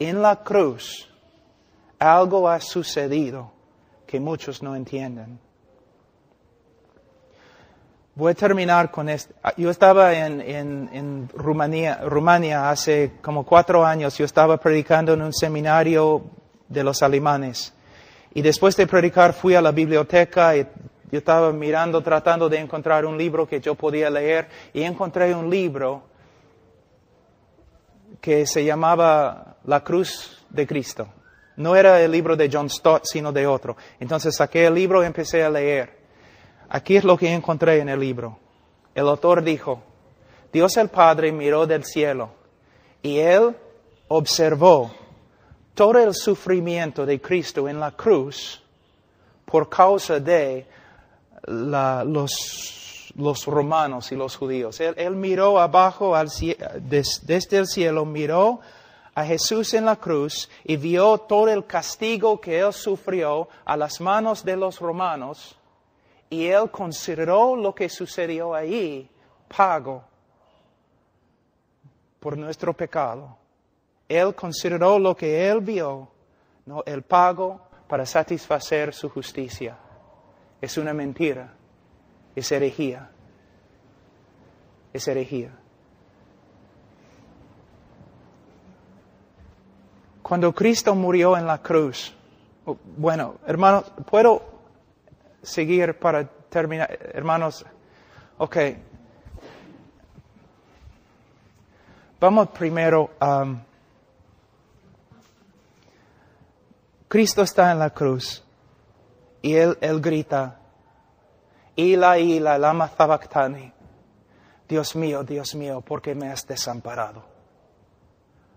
en la cruz, algo ha sucedido que muchos no entienden. Voy a terminar con esto. Yo estaba en Rumania hace como 4 años. Yo estaba predicando en un seminario de los alemanes. Y después de predicar fui a la biblioteca y yo estaba mirando, tratando de encontrar un libro que yo podía leer. Y encontré un libro que se llamaba La Cruz de Cristo. No era el libro de John Stott, sino de otro. Entonces saqué el libro y empecé a leer. Aquí es lo que encontré en el libro. El autor dijo, Dios el Padre miró del cielo y Él observó todo el sufrimiento de Cristo en la cruz por causa de los romanos y los judíos. Él miró abajo, desde el cielo, miró a Jesús en la cruz y vio todo el castigo que Él sufrió a las manos de los romanos. Y Él consideró lo que sucedió ahí pago por nuestro pecado. Él consideró lo que Él vio, ¿no? El pago para satisfacer su justicia. Es una mentira. Es herejía. Es herejía. Cuando Cristo murió en la cruz, bueno, hermanos, ¿puedo seguir para terminar? Hermanos, ok. Vamos primero a... Cristo está en la cruz y Él grita, Ila, Ila, lama sabactani. Dios mío, ¿por qué me has desamparado?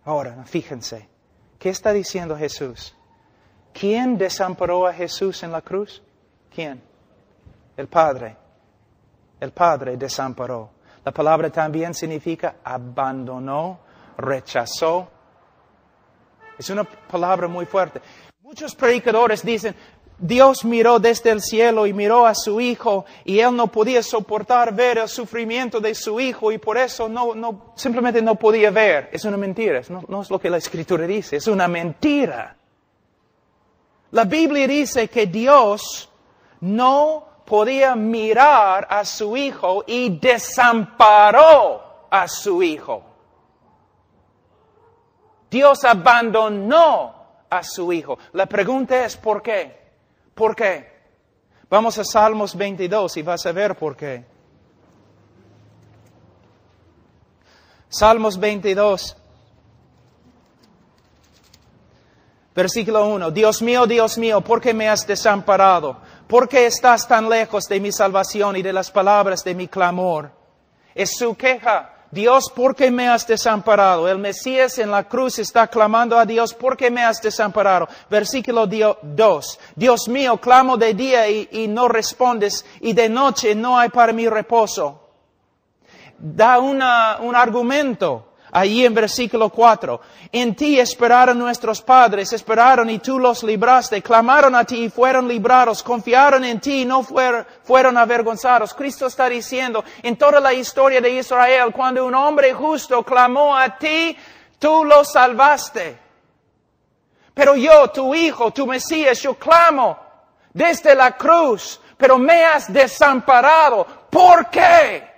Ahora, fíjense, ¿qué está diciendo Jesús? ¿Quién desamparó a Jesús en la cruz? ¿Quién? El Padre. El Padre desamparó. La palabra también significa abandonó, rechazó. Es una palabra muy fuerte. Muchos predicadores dicen, Dios miró desde el cielo y miró a su Hijo y Él no podía soportar ver el sufrimiento de su Hijo y por eso simplemente no podía ver. Es una mentira, no es lo que la Escritura dice, es una mentira. La Biblia dice que Dios no podía mirar a su Hijo y desamparó a su Hijo. Dios abandonó a su Hijo. La pregunta es ¿por qué? ¿Por qué? Vamos a Salmos 22 y vas a ver por qué. Salmos 22. Versículo 1. Dios mío, ¿por qué me has desamparado? ¿Por qué estás tan lejos de mi salvación y de las palabras de mi clamor? Es su queja. Dios, ¿por qué me has desamparado? El Mesías en la cruz está clamando a Dios, ¿por qué me has desamparado? Versículo 2. Dios mío, clamo de día y no respondes, y de noche no hay para mí reposo. Da un argumento. Ahí en versículo 4, en ti esperaron nuestros padres, esperaron y tú los libraste, clamaron a ti y fueron librados, confiaron en ti y no fueron avergonzados. Cristo está diciendo, en toda la historia de Israel, cuando un hombre justo clamó a ti, tú lo salvaste. Pero yo, tu Hijo, tu Mesías, yo clamo desde la cruz, pero me has desamparado. ¿Por qué?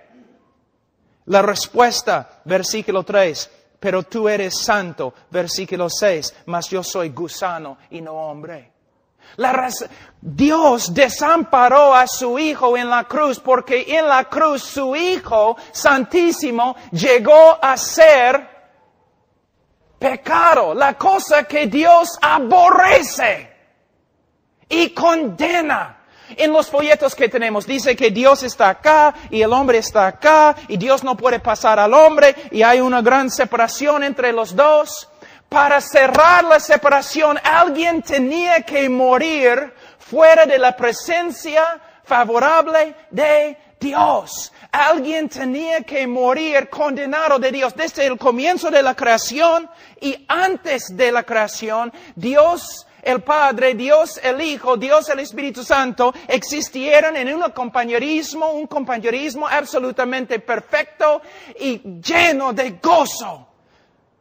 La respuesta, versículo 3, pero tú eres santo, versículo 6, mas yo soy gusano y no hombre. Dios desamparó a su Hijo en la cruz porque en la cruz su Hijo Santísimo llegó a ser pecado, la cosa que Dios aborrece y condena. En los folletos que tenemos dice que Dios está acá y el hombre está acá y Dios no puede pasar al hombre y hay una gran separación entre los dos. Para cerrar la separación, alguien tenía que morir fuera de la presencia favorable de Dios. Alguien tenía que morir condenado de Dios. Desde el comienzo de la creación y antes de la creación, Dios el Padre, Dios el Hijo, Dios el Espíritu Santo existieron en un compañerismo absolutamente perfecto y lleno de gozo.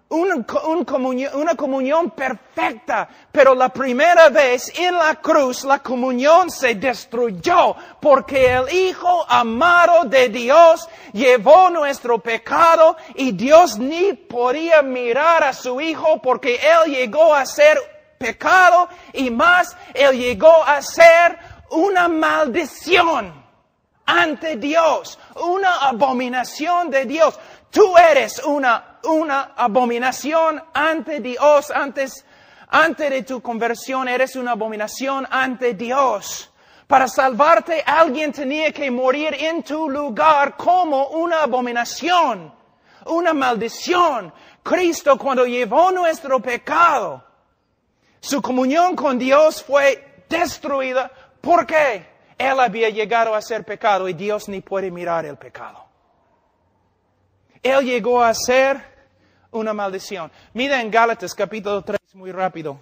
una comunión perfecta, pero la primera vez en la cruz la comunión se destruyó porque el Hijo amado de Dios llevó nuestro pecado y Dios ni podía mirar a su Hijo porque Él llegó a ser pecado y más, Él llegó a ser una maldición ante Dios, una abominación de Dios. Tú eres una abominación ante Dios. Antes de tu conversión eres una abominación ante Dios. Para salvarte, alguien tenía que morir en tu lugar como una abominación, una maldición. Cristo, cuando llevó nuestro pecado, su comunión con Dios fue destruida. ¿Por qué? Él había llegado a ser pecado y Dios ni puede mirar el pecado. Él llegó a ser una maldición. Mira en Gálatas capítulo 3, muy rápido.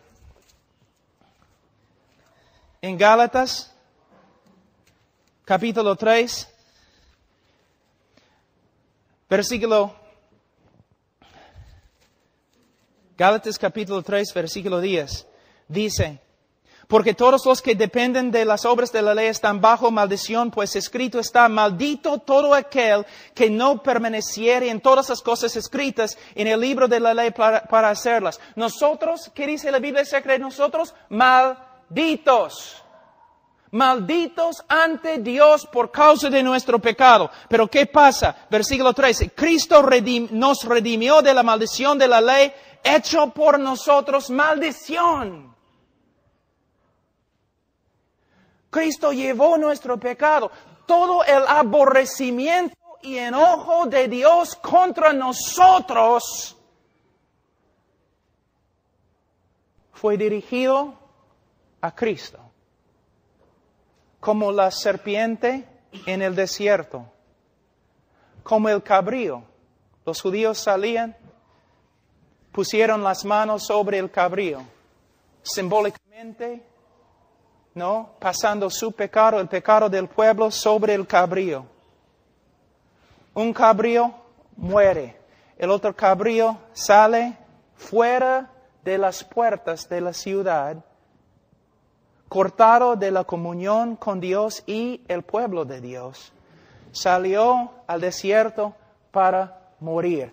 En Gálatas capítulo 3, Gálatas capítulo 3, versículo 10, dice: porque todos los que dependen de las obras de la ley están bajo maldición, pues escrito está: maldito todo aquel que no permaneciere en todas las cosas escritas en el libro de la ley para hacerlas. Nosotros, ¿qué dice la Biblia secreta? Nosotros, malditos. Malditos ante Dios por causa de nuestro pecado. Pero ¿qué pasa? Versículo 13. Cristo nos redimió de la maldición de la ley, hecho por nosotros maldición. Cristo llevó nuestro pecado. Todo el aborrecimiento y enojo de Dios contra nosotros fue dirigido a Cristo. Como la serpiente en el desierto. Como el cabrío. Los judíos salían, pusieron las manos sobre el cabrío. Simbólicamente, ¿no? Pasando su pecado, el pecado del pueblo, sobre el cabrío. Un cabrío muere. El otro cabrío sale fuera de las puertas de la ciudad, cortado de la comunión con Dios y el pueblo de Dios. Salió al desierto para morir,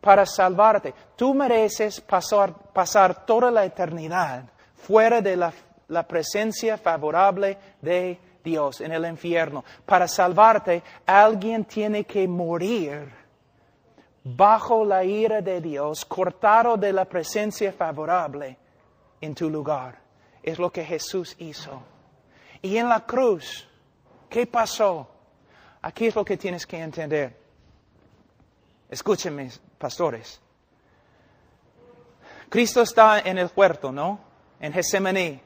para salvarte. Tú mereces pasar toda la eternidad fuera de la presencia favorable de Dios en el infierno. Para salvarte, alguien tiene que morir bajo la ira de Dios, cortado de la presencia favorable en tu lugar. Es lo que Jesús hizo. Y en la cruz, ¿qué pasó? Aquí es lo que tienes que entender. Escúchenme, pastores. Cristo está en el huerto, ¿no? En Getsemaní.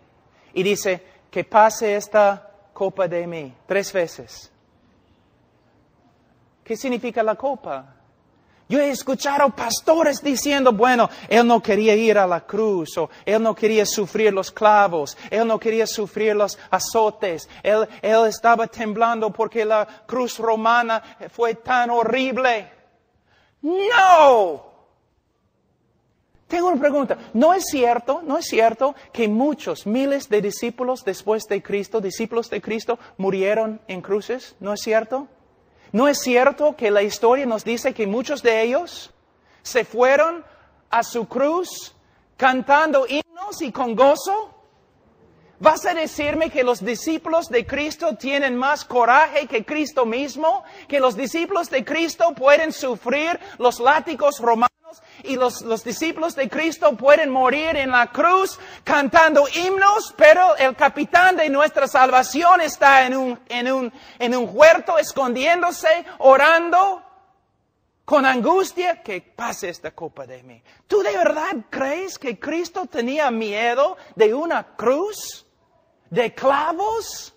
Y dice, que pase esta copa de mí 3 veces. ¿Qué significa la copa? Yo he escuchado pastores diciendo, bueno, Él no quería ir a la cruz, o Él no quería sufrir los clavos, Él no quería sufrir los azotes, Él estaba temblando porque la cruz romana fue tan horrible. ¡No! Tengo una pregunta. ¿No es cierto que muchos, miles de discípulos después de Cristo, discípulos de Cristo, murieron en cruces? ¿No es cierto? ¿No es cierto que la historia nos dice que muchos de ellos se fueron a su cruz cantando himnos y con gozo? ¿Vas a decirme que los discípulos de Cristo tienen más coraje que Cristo mismo? ¿Que los discípulos de Cristo pueden sufrir los látigos romanos? Y los discípulos de Cristo pueden morir en la cruz cantando himnos, pero el capitán de nuestra salvación está en un huerto escondiéndose, orando con angustia, que pase esta copa de mí. ¿Tú de verdad crees que Cristo tenía miedo de una cruz? ¿De clavos?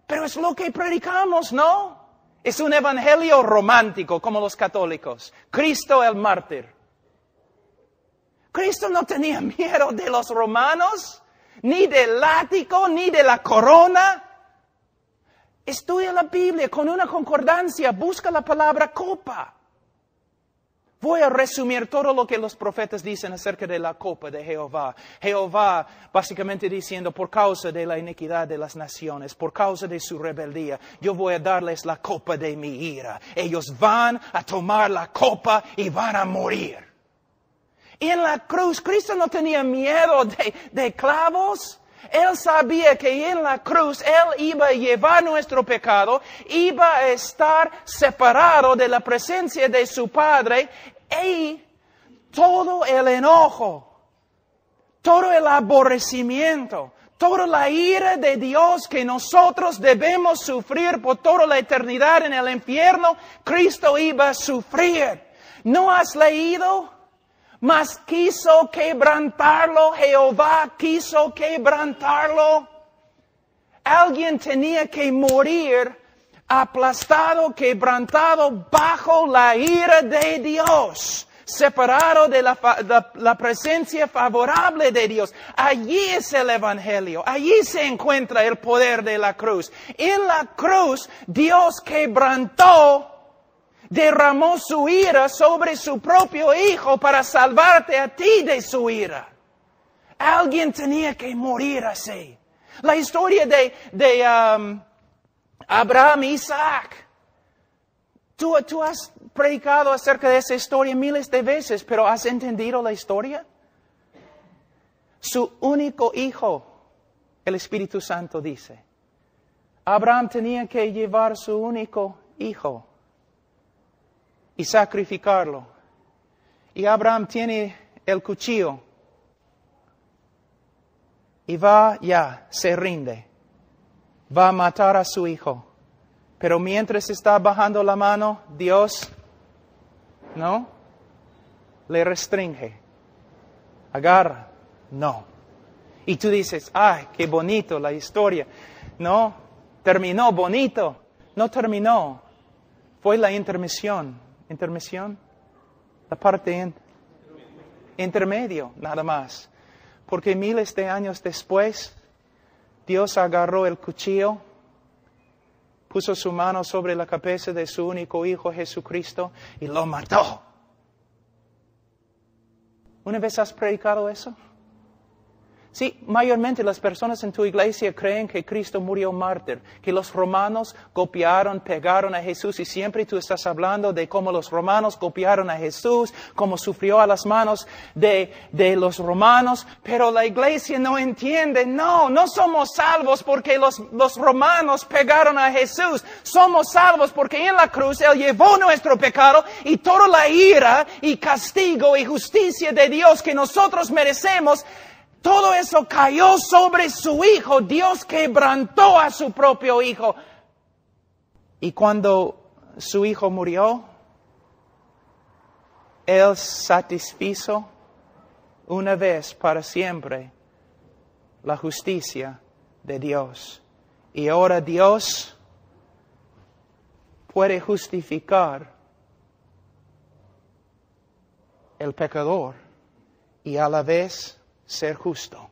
Pero es lo que predicamos, ¿no? Es un evangelio romántico como los católicos. Cristo el mártir. Cristo no tenía miedo de los romanos, ni del látigo, ni de la corona. Estudia la Biblia con una concordancia, busca la palabra copa. Voy a resumir todo lo que los profetas dicen acerca de la copa de Jehová. Jehová básicamente diciendo, por causa de la iniquidad de las naciones, por causa de su rebeldía, yo voy a darles la copa de mi ira. Ellos van a tomar la copa y van a morir. Y en la cruz, Cristo no tenía miedo de clavos. Él sabía que en la cruz Él iba a llevar nuestro pecado, iba a estar separado de la presencia de su Padre y todo el enojo, todo el aborrecimiento, toda la ira de Dios que nosotros debemos sufrir por toda la eternidad en el infierno, Cristo iba a sufrir. ¿No has leído? Mas quiso quebrantarlo, Jehová quiso quebrantarlo. Alguien tenía que morir aplastado, quebrantado bajo la ira de Dios, separado de la presencia favorable de Dios. Allí es el Evangelio, allí se encuentra el poder de la cruz. En la cruz Dios quebrantó, derramó su ira sobre su propio Hijo para salvarte a ti de su ira. Alguien tenía que morir así. La historia de Abraham y Isaac. Tú has predicado acerca de esa historia miles de veces, pero ¿has entendido la historia? Su único hijo, el Espíritu Santo dice. Abraham tenía que llevar su único hijo y sacrificarlo. Y Abraham tiene el cuchillo. Y se rinde. Va a matar a su hijo. Pero mientras está bajando la mano, Dios, ¿no? Le restringe. Agarra. No. Y tú dices, ay, qué bonito la historia. No, terminó bonito. No terminó. Fue la intermisión. ¿Intermisión? La parte intermedio, nada más. Porque miles de años después, Dios agarró el cuchillo, puso su mano sobre la cabeza de su único Hijo Jesucristo y lo mató. ¿Una vez has predicado eso? Sí, mayormente las personas en tu iglesia creen que Cristo murió mártir, que los romanos golpearon, pegaron a Jesús y siempre tú estás hablando de cómo los romanos golpearon a Jesús, cómo sufrió a las manos de los romanos, pero la iglesia no entiende, no somos salvos porque los romanos pegaron a Jesús, somos salvos porque en la cruz Él llevó nuestro pecado y toda la ira y castigo y justicia de Dios que nosotros merecemos. Todo eso cayó sobre su Hijo. Dios quebrantó a su propio Hijo. Y cuando su Hijo murió, Él satisfizo una vez para siempre la justicia de Dios. Y ahora Dios puede justificar el pecador y a la vez ser justo.